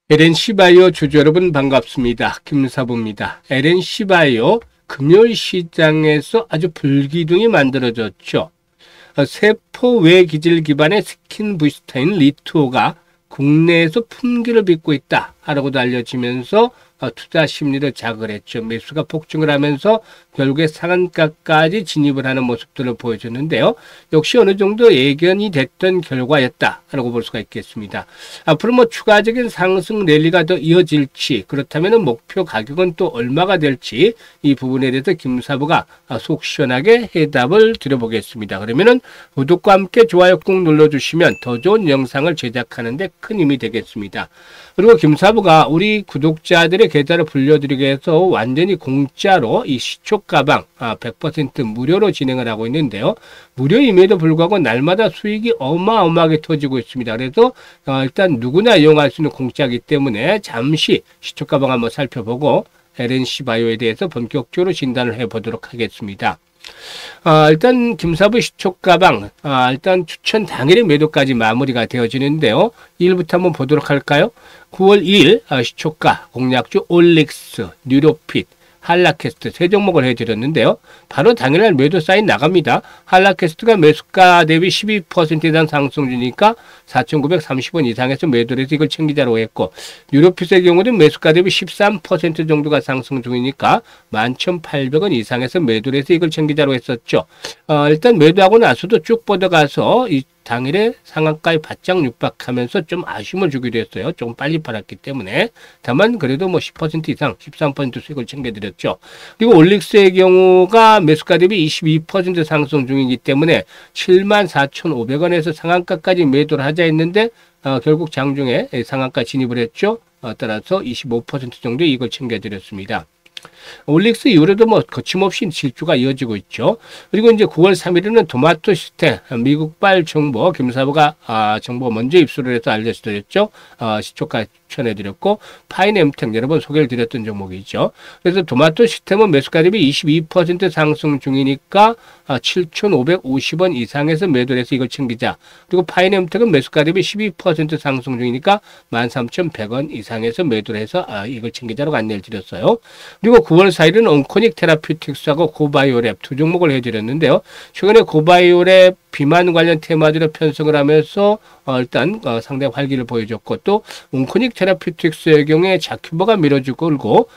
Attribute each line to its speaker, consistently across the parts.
Speaker 1: LNC바이오 주주 여러분 반갑습니다. 김사부입니다. LNC바이오 금요일 시장에서 아주 불기둥이 만들어졌죠. 세포 외 기질 기반의 스킨 부스터인 리투오가 국내에서 품귀를 빚고 있다 라고도 알려지면서 투자 심리를 자극을 했죠. 매수가 폭증을 하면서 결국에 상한가까지 진입을 하는 모습들을 보여줬는데요. 역시 어느 정도 예견이 됐던 결과였다라고 볼 수가 있겠습니다. 앞으로 뭐 추가적인 상승 랠리가 더 이어질지, 그렇다면 목표 가격은 또 얼마가 될지 이 부분에 대해서 김사부가 속 시원하게 해답을 드려보겠습니다. 그러면은 구독과 함께 좋아요 꾹 눌러주시면 더 좋은 영상을 제작하는 데 큰 힘이 되겠습니다. 그리고 김사부가 우리 구독자들의 계좌를 불려드리기 위해서 완전히 공짜로 이 시초가방 100% 무료로 진행을 하고 있는데요. 무료임에도 불구하고 날마다 수익이 어마어마하게 터지고 있습니다. 그래서 일단 누구나 이용할 수 있는 공짜이기 때문에 잠시 시초가방 한번 살펴보고 LNC바이오에 대해서 본격적으로 진단을 해보도록 하겠습니다. 일단 김사부 시초가방 일단 추천 당일의 매도까지 마무리가 되어지는데요. 1일부터 한번 보도록 할까요? 9월 2일 시초가 공략주 올릭스, 뉴로핏, 한라캐스트 세 종목을 해드렸는데요. 바로 당일날 매도 사인 나갑니다. 한라캐스트가 매수가 대비 12% 이상 상승 중이니까 4,930원 이상에서 매도를 해서 이걸 챙기자로 했고, 뉴로핏의 경우는 매수가 대비 13% 정도가 상승 중이니까 11,800원 이상에서 매도를 해서 이걸 챙기자로 했었죠. 일단 매도하고 나서도 쭉 뻗어가서 이 당일에 상한가에 바짝 육박하면서 좀 아쉬움을 주기도 했어요. 좀 빨리 팔았기 때문에. 다만 그래도 뭐 10% 이상 13% 수익을 챙겨드렸죠. 그리고 올릭스의 경우가 매수가 대비 22% 상승 중이기 때문에 74,500원에서 상한가까지 매도를 하자 했는데 결국 장중에 상한가 진입을 했죠. 따라서 25% 정도의 이익을 챙겨드렸습니다. 올릭스 이후로도 뭐 거침없이 질주가 이어지고 있죠. 그리고 이제 9월 3일에는 토마토 시스템 미국발 정보 김사부가 정보 먼저 입수를 해서 알려드렸죠. 시초가 추천해드렸고, 파인엠텍 여러 번 소개를 드렸던 종목이죠. 그래서 토마토 시스템은 매수가 대비 22% 상승 중이니까 7,550원 이상에서 매도를 해서 이걸 챙기자. 그리고 파인엠텍은 매수가 대비 12% 상승 중이니까 13,100원 이상에서 매도를 해서 이걸 챙기자라고 안내를 드렸어요. 그리고 9월 4일은 온코닉 테라퓨틱스하고 고바이오랩 두 종목을 해드렸는데요. 최근에 고바이오랩 비만 관련 테마들을 편성을 하면서 일단 상당히 활기를 보여줬고, 또 온코닉 테라퓨틱스의 경우에 자큐버가 밀어주고 그리고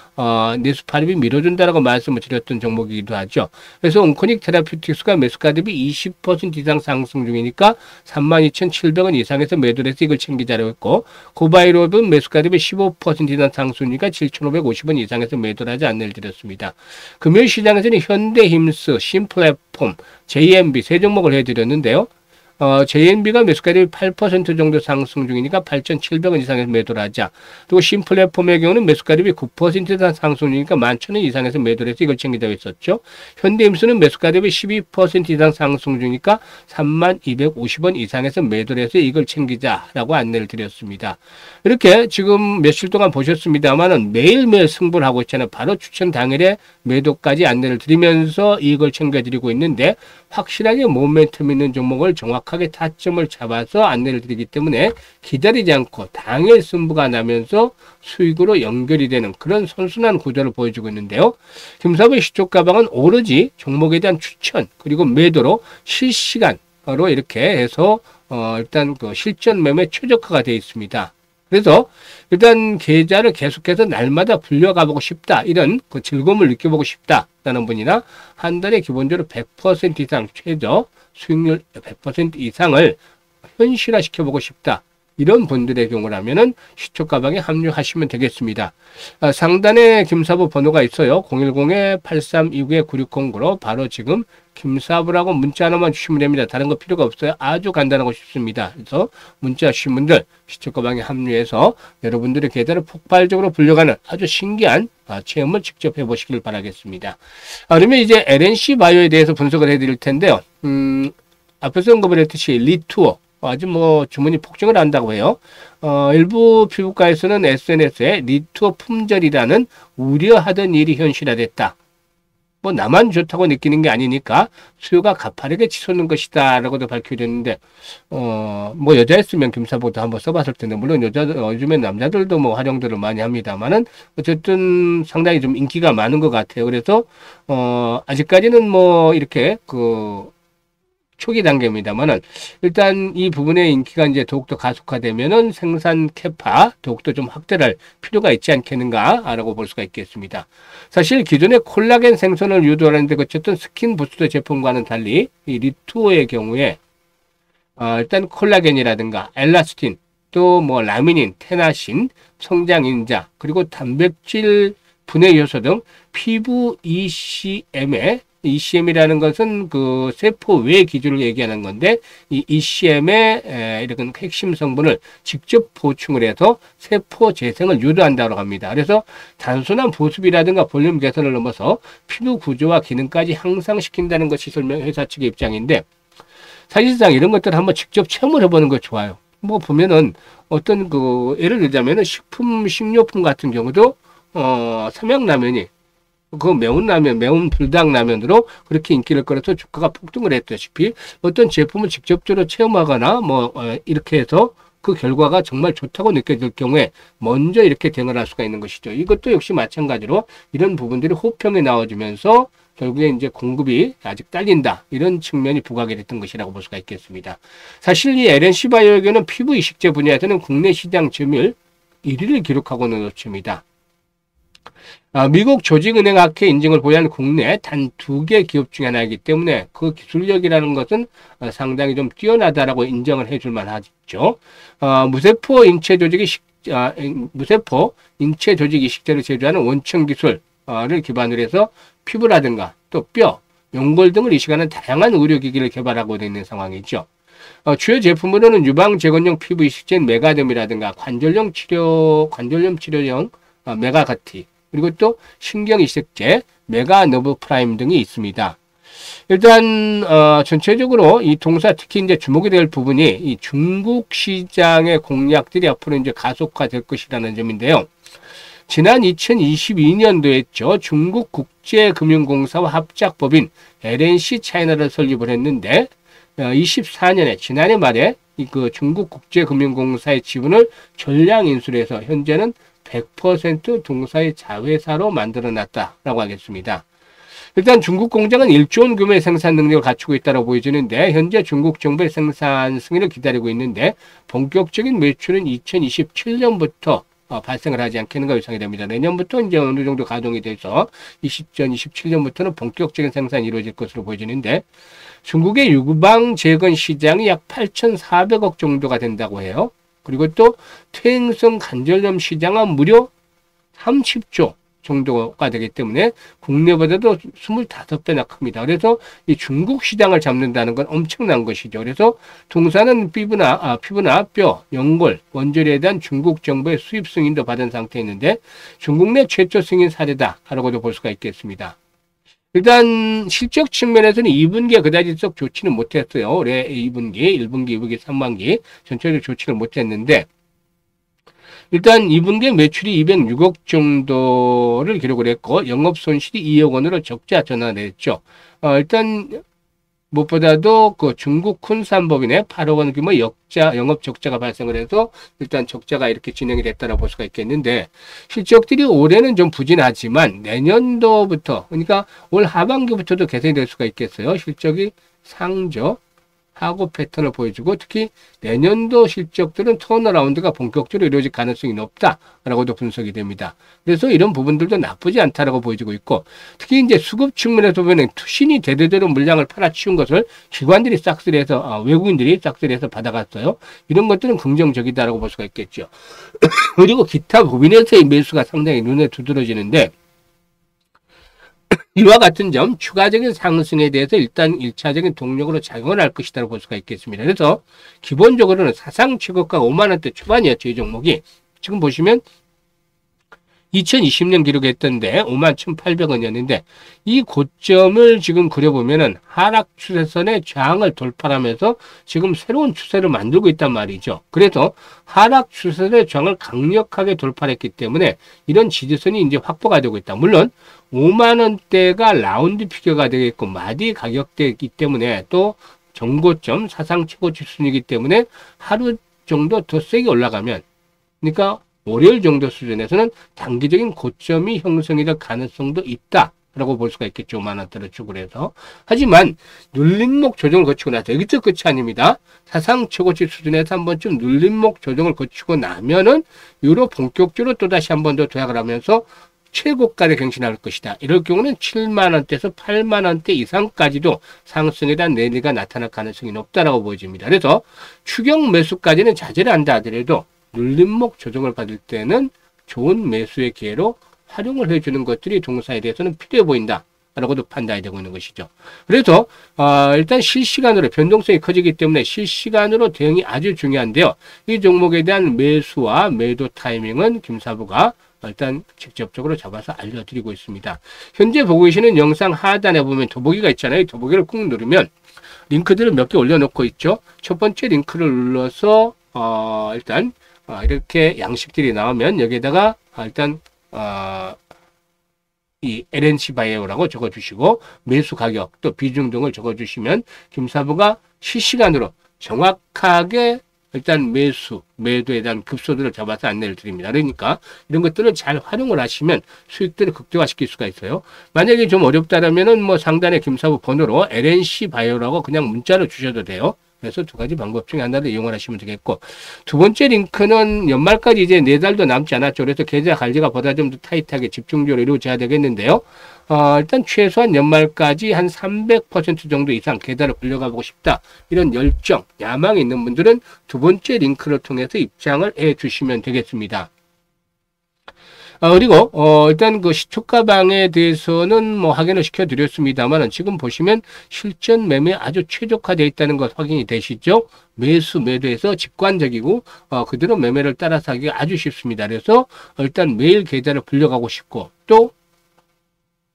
Speaker 1: 네스파립이 밀어준다라고 말씀을 드렸던 종목이기도 하죠. 그래서 온코닉 테라퓨틱스가 매수가 대비 20% 이상 상승 중이니까 32,700원 이상에서 매도를 해서 이걸 챙기자라고 했고, 고바이오랩은 매수가 대비 15% 이상 상승이니까 7,550원 이상에서 매도를 하지 안내를 드렸습니다. 금요일 시장에서는 현대힘스, 신플랫폼, JMB 세 종목을 해드렸는데요. JMB가 매수가 대비 8% 정도 상승 중이니까 8,700원 이상에서 매도를 하자. 그리고 신플랫폼의 경우는 매수가 대비 9% 이상 상승 중이니까 11,000원 이상에서 매도를 해서 이걸 챙기자고 했었죠. 현대임수는 매수가 대비 12% 이상 상승 중이니까 3250원 이상에서 매도를 해서 이걸 챙기자라고 안내를 드렸습니다. 이렇게 지금 며칠 동안 보셨습니다만은 매일매일 승부를 하고 있잖아요. 바로 추천 당일에 매도까지 안내를 드리면서 이걸 챙겨드리고 있는데, 확실하게 모멘텀 있는 종목을 정확하게 타점을 잡아서 안내를 드리기 때문에 기다리지 않고 당일 승부가 나면서 수익으로 연결이 되는 그런 선순환 구조를 보여주고 있는데요. 김사부의 시초가방은 오로지 종목에 대한 추천 그리고 매도로 실시간으로 이렇게 해서 일단 그 실전 매매 최적화가 되어 있습니다. 그래서 일단 계좌를 계속해서 날마다 불려가보고 싶다, 이런 그 즐거움을 느껴보고 싶다라는 분이나 한 달에 기본적으로 100% 이상 최저 수익률 100% 이상을 현실화시켜보고 싶다, 이런 분들의 경우라면은 시초가방에 합류하시면 되겠습니다. 상단에 김사부 번호가 있어요. 010-8329-9609로 바로 지금 김사부라고 문자 하나만 주시면 됩니다. 다른 거 필요가 없어요. 아주 간단하고 쉽습니다. 그래서 문자 주신 분들 시초가방에 합류해서 여러분들의 계좌를 폭발적으로 불려가는 아주 신기한 체험을 직접 해보시길 바라겠습니다. 그러면 이제 LNC바이오에 대해서 분석을 해드릴 텐데요. 앞에서 언급을 했듯이 리투오 아주 뭐 주문이 폭증을 한다고 해요. 일부 피부과에서는 SNS에 리투오 품절이라는 우려하던 일이 현실화됐다, 뭐 나만 좋다고 느끼는 게 아니니까 수요가 가파르게 치솟는 것이다 라고도 밝혀졌는데 뭐 여자였으면 김사보도 한번 써봤을 텐데 물론 요즘엔 남자들도 뭐 활용들을 많이 합니다만은 어쨌든 상당히 좀 인기가 많은 것 같아요. 그래서 아직까지는 뭐 이렇게 초기 단계입니다만은 일단 이 부분의 인기가 이제 더욱더 가속화되면은 생산 캐파 더욱더 좀 확대할 필요가 있지 않겠는가라고 볼 수가 있겠습니다. 사실 기존의 콜라겐 생성을 유도하는데 어쨌든 스킨 부스터 제품과는 달리 이 리투어의 경우에 일단 콜라겐이라든가 엘라스틴 또 뭐 라미닌, 테나신, 성장인자 그리고 단백질 분해 요소 등 피부 ECM이라는 것은 그 세포 외 기준을 얘기하는 건데 이 ECM의 이런 핵심 성분을 직접 보충을 해서 세포 재생을 유도한다고 합니다. 그래서 단순한 보습이라든가 볼륨 개선을 넘어서 피부 구조와 기능까지 향상시킨다는 것이 회사 측의 입장인데 사실상 이런 것들을 한번 직접 체험을 해보는 거 좋아요. 뭐 보면은 어떤 예를 들자면은 식료품 같은 경우도 삼양라면이 매운 라면, 매운 불닭라면으로 그렇게 인기를 끌어서 주가가 폭등을 했다시피 어떤 제품을 직접적으로 체험하거나 이렇게 해서 그 결과가 정말 좋다고 느껴질 경우에 먼저 이렇게 대응을 할 수가 있는 것이죠. 이것도 역시 마찬가지로 이런 부분들이 호평이 나와주면서 결국에 이제 공급이 아직 딸린다. 이런 측면이 부각이 됐던 것이라고 볼 수가 있겠습니다. 사실 이 LNC 바이오에게는 피부 이식제 분야에서는 국내 시장 점유율 1위를 기록하고 있는 업체입니다. 미국 조직은행학회 인증을 보유한 국내 단 2개 기업 중에 하나이기 때문에 그 기술력이라는 것은 상당히 좀 뛰어나다라고 인정을 해줄 만하죠. 무세포 인체 조직 이식제를 제조하는 원천 기술을 기반으로 해서 피부라든가 또 뼈, 연골 등을 이식하는 다양한 의료기기를 개발하고 있는 상황이죠. 주요 제품으로는 유방 재건용 피부 이식제인 메가덤이라든가 관절염 치료용 메가가티 그리고 또 신경 이식제 메가너브 프라임 등이 있습니다. 일단 전체적으로 이 동사 특히 이제 주목이 될 부분이 이 중국 시장의 공략들이 앞으로 이제 가속화될 것이라는 점인데요. 지난 2022년도였죠. 중국 국제금융공사와 합작법인 LNC 차이나를 설립을 했는데 24년에 지난해 말에 그 중국 국제금융공사의 지분을 전량 인수해서 현재는 100% 동사의 자회사로 만들어놨다라고 하겠습니다. 일단 중국 공장은 1조 원 규모의 생산 능력을 갖추고 있다고 보여지는데 현재 중국 정부의 생산 승인을 기다리고 있는데 본격적인 매출은 2027년부터 발생을 하지 않겠는가 예상이 됩니다. 내년부터 이제 어느 정도 가동이 돼서 2027년부터는 본격적인 생산이 이루어질 것으로 보여지는데 중국의 유방 재건 시장이 약 8,400억 정도가 된다고 해요. 그리고 또 퇴행성 관절염 시장은 무려 30조 정도가 되기 때문에 국내보다도 25배나 큽니다. 그래서 이 중국 시장을 잡는다는 건 엄청난 것이죠. 그래서 동사는 피부나 뼈, 연골, 원조리에 대한 중국 정부의 수입 승인도 받은 상태였는데 중국 내 최초 승인 사례다라고도 볼 수가 있겠습니다. 일단 실적 측면에서는 2분기에 그다지 썩 좋지는 못했어요. 올해 2분기, 1분기, 2분기, 3분기 전체적으로 좋지는 못했는데 일단 2분기에 매출이 206억 정도를 기록을 했고 영업손실이 2억 원으로 적자 전환했죠. 일단 무엇보다도 그 중국 쿤산법인의 8억 원 규모 영업 적자가 발생을 해서 일단 적자가 이렇게 진행이 됐다고 볼 수가 있겠는데 실적들이 올해는 좀 부진하지만 내년도부터 그러니까 올 하반기부터도 개선이 될 수가 있겠어요. 실적이 상저 하고 패턴을 보여주고 특히 내년도 실적들은 턴어라운드가 본격적으로 이루어질 가능성이 높다라고도 분석이 됩니다. 그래서 이런 부분들도 나쁘지 않다라고 보여지고 있고 특히 이제 수급 측면에서 보면 투신이 대대적으로 물량을 팔아치운 것을 기관들이 싹쓸이해서 외국인들이 싹쓸이해서 받아갔어요. 이런 것들은 긍정적이다라고 볼 수가 있겠죠. 그리고 기타 법인에서의 매수가 상당히 눈에 두드러지는데 이와 같은 점 추가적인 상승에 대해서 일단 1차적인 동력으로 작용을 할 것이라고 볼 수가 있겠습니다. 그래서 기본적으로는 사상 최고가 5만 원대 초반이었죠. 이 종목이. 지금 보시면 2020년 기록했던데 51,800원이었는데 이 고점을 지금 그려보면은 하락 추세선의 저항을 돌파하면서 지금 새로운 추세를 만들고 있단 말이죠. 그래서 하락 추세선의 저항을 강력하게 돌파했기 때문에 이런 지지선이 이제 확보가 되고 있다. 물론 5만 원대가 라운드 피겨가 되겠고 마디 가격대이기 때문에 또 정고점 사상 최고치 수준이기 때문에 하루 정도 더 세게 올라가면, 그러니까 월요일 정도 수준에서는 단기적인 고점이 형성이 될 가능성도 있다라고 볼 수가 있겠죠. 5만 원대를 축으로 해서. 하지만 눌림목 조정을 거치고 나서 여기서 끝이 아닙니다. 사상 최고치 수준에서 한 번쯤 눌림목 조정을 거치고 나면은 유로 본격적으로 또다시 한 번 더 도약을 하면서 최고가를 갱신할 것이다. 이럴 경우는 7만 원대에서 8만 원대 이상까지도 상승에 대한 내리가 나타날 가능성이 높다라고 보여집니다. 그래서 추경 매수까지는 자제를 한다 하더라도 눌림목 조정을 받을 때는 좋은 매수의 기회로 활용을 해주는 것들이 동사에 대해서는 필요해 보인다 라고도 판단이 되고 있는 것이죠. 그래서 일단 실시간으로 변동성이 커지기 때문에 실시간으로 대응이 아주 중요한데요. 이 종목에 대한 매수와 매도 타이밍은 김사부가 일단 직접적으로 잡아서 알려드리고 있습니다. 현재 보고 계시는 영상 하단에 보면 더보기가 있잖아요. 더보기를 꾹 누르면 링크들을 몇 개 올려놓고 있죠. 첫 번째 링크를 눌러서 일단 이렇게 양식들이 나오면 여기에다가 일단 이 LNC 바이오라고 적어주시고 매수 가격 또 비중 등을 적어주시면 김사부가 실시간으로 정확하게 일단 매도에 대한 급소들을 잡아서 안내를 드립니다. 그러니까 이런 것들을 잘 활용을 하시면 수익들을 극대화시킬 수가 있어요. 만약에 좀 어렵다라면은 뭐 상단에 김사부 번호로 LNC 바이오라고 그냥 문자로 주셔도 돼요. 그래서 두 가지 방법 중에 하나를 이용을 하시면 되겠고, 두 번째 링크는 연말까지 이제 4달도 남지 않았죠. 그래서 계좌 관리가 보다 좀 더 타이트하게 집중적으로 이루어져야 되겠는데요. 일단 최소한 연말까지 한 300% 정도 이상 계좌를 굴려가보고 싶다. 이런 열정, 야망이 있는 분들은 두 번째 링크를 통해서 입장을 해 주시면 되겠습니다. 그리고 일단 그 시초가방에 대해서는 뭐 확인을 시켜드렸습니다만 지금 보시면 실전 매매 아주 최적화되어 있다는 것 확인이 되시죠? 매도에서 직관적이고 그대로 매매를 따라서 하기가 아주 쉽습니다. 그래서 일단 매일 계좌를 불려가고 싶고 또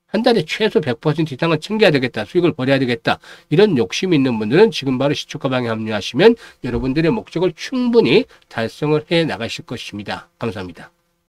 Speaker 1: 한 달에 최소 100% 이상은 챙겨야 되겠다. 수익을 벌여야 되겠다. 이런 욕심이 있는 분들은 지금 바로 시초가방에 합류하시면 여러분들의 목적을 충분히 달성을 해 나가실 것입니다. 감사합니다.